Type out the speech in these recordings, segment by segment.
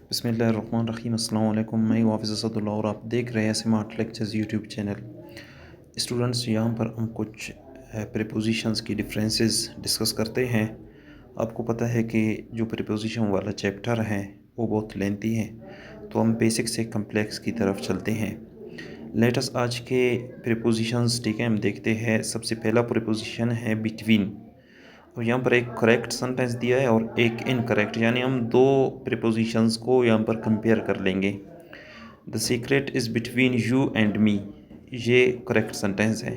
बिस्मिल्लाहिर्रहमानिर्रहीम। अस्सलाम वालेकुम। मैं हाफिज़ असदुल्ला और आप देख रहे हैं smart lectures YouTube channel. Students, यहाँ पर हम कुछ प्रीपोजिशंस की डिफरेंसेस डिस्कस करते हैं। आपको पता है कि जो प्रीपोजिशन वाला चैप्टर है वो बहुत लेंथी है, तो हम बेसिक से कम्प्लेक्स की तरफ चलते हैं। लेटेस्ट आज के प्रीपोजिशंस, ठीक है, हम देखते हैं। सबसे पहला प्रीपोजिशन है बिटवीन। और यहाँ पर एक करेक्ट सेंटेंस दिया है और एक इनकरेक्ट, यानी हम दो प्रीपोजिशंस को यहाँ पर कंपेयर कर लेंगे। The secret is between you and me, ये करेक्ट सेंटेंस है,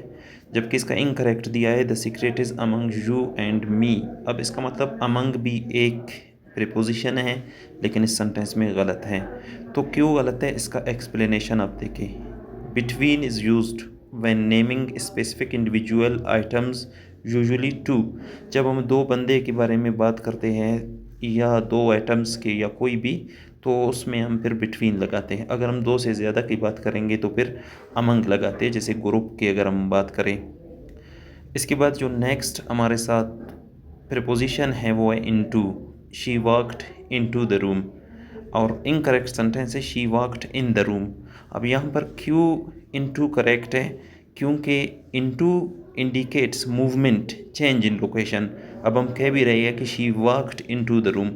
जबकि इसका इनकरेक्ट दिया है the secret is among you and me. अब इसका मतलब अमंग भी एक प्रीपोजिशन है, लेकिन इस सेंटेंस में गलत है। तो क्यों गलत है, इसका एक्सप्लेनेशन आप देखें। Between is used when naming specific individual items, usually to. जब हम दो बंदे के बारे में बात करते हैं या दो आइटम्स के या कोई भी, तो उसमें हम फिर बिटवीन लगाते हैं। अगर हम दो से ज़्यादा की बात करेंगे तो फिर अमंग लगाते हैं, जैसे ग्रुप की अगर हम बात करें। इसके बाद जो नेक्स्ट हमारे साथ प्रीपोजिशन है वो है into. She walked into the room, और इनकरेक्ट सेंटेंस है she walked in the room. अब यहाँ पर क्यों इनटू करेक्ट है, क्योंकि into indicates movement, change in location. अब हम कह भी रहे हैं कि she walked into the room,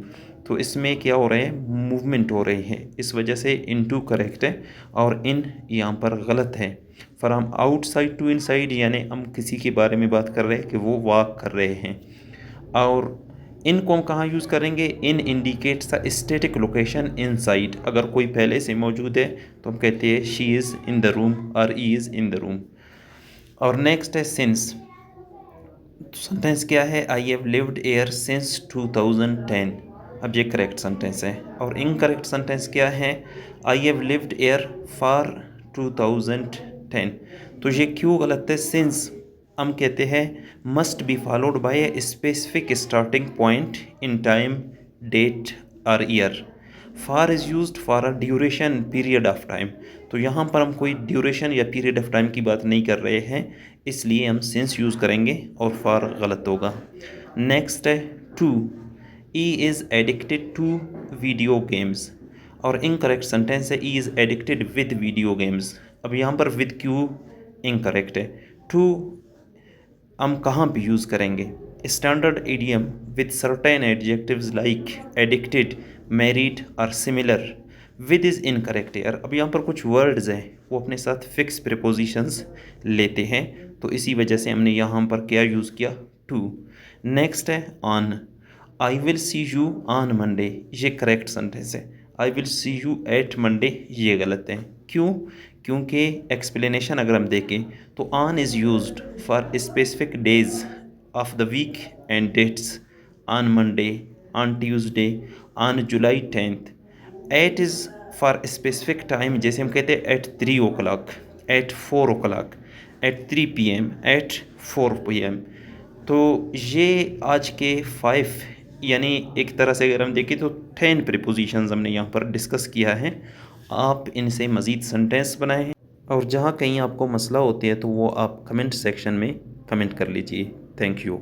तो इसमें क्या हो रहा है, मूवमेंट हो रही है, इस वजह से इनटू करेक्ट है और इन यहाँ पर गलत है। फ्रॉम आउटसाइड टू इनसाइड, यानी हम किसी के बारे में बात कर रहे हैं कि वो वॉक कर रहे हैं। और इन को हम कहाँ यूज़ करेंगे, in indicates the static location inside. अगर कोई पहले से मौजूद है तो हम कहते हैं she is in the room और he is in the room. और नेक्स्ट है सिंस। सेंटेंस क्या है, I have lived here since 2010। अब ये करेक्ट सेंटेंस है। और इनकरेक्ट सेंटेंस क्या है, I have lived air for 2010। तो ये क्यों गलत है, सिंस हम कहते हैं must be followed by a specific starting point in time, date और year. For is used for a duration period of time. तो यहाँ पर हम कोई ड्यूरेशन या पीरियड ऑफ टाइम की बात नहीं कर रहे हैं, इसलिए हम सिंस यूज़ करेंगे और फार गलत होगा। नेक्स्ट है to. He is addicted to video games, और इनकरेक्ट सेंटेंस है he is addicted with video games. अब यहाँ पर विद क्यों इनकरेक्ट है। टू हम कहाँ पे यूज़ करेंगे, standard idiom with certain adjectives like addicted, married और सिमिलर। विद इज़ इनकरेक्ट यार। अब यहाँ पर कुछ वर्ड्स हैं वो अपने साथ फिक्स प्रीपोजिशंस लेते हैं, तो इसी वजह से हमने यहाँ पर क्या यूज़ किया, टू। नेक्स्ट है on. I will see you on Monday, ये करेक्ट सेंटेंस है। I will see you at Monday, ये गलत है। क्यों, क्योंकि एक्सप्लेनेशन अगर हम देखें तो on is used for specific days of the week and dates, on Monday, on Tuesday, on July 10th। At is for specific time, जैसे हम कहते हैं at 3 o'clock, at 4 o'clock, at 3 PM, at 4 PM। तो ये आज के 5, यानी एक तरह से अगर हम देखें तो 10 प्रीपोजिशंस हमने यहाँ पर डिस्कस किया है। आप इनसे मज़ीद सेंटेंस बनाए हैं, और जहाँ कहीं आपको मसला होती है तो वो आप कमेंट सेक्शन में कमेंट कर लीजिए। Thank you.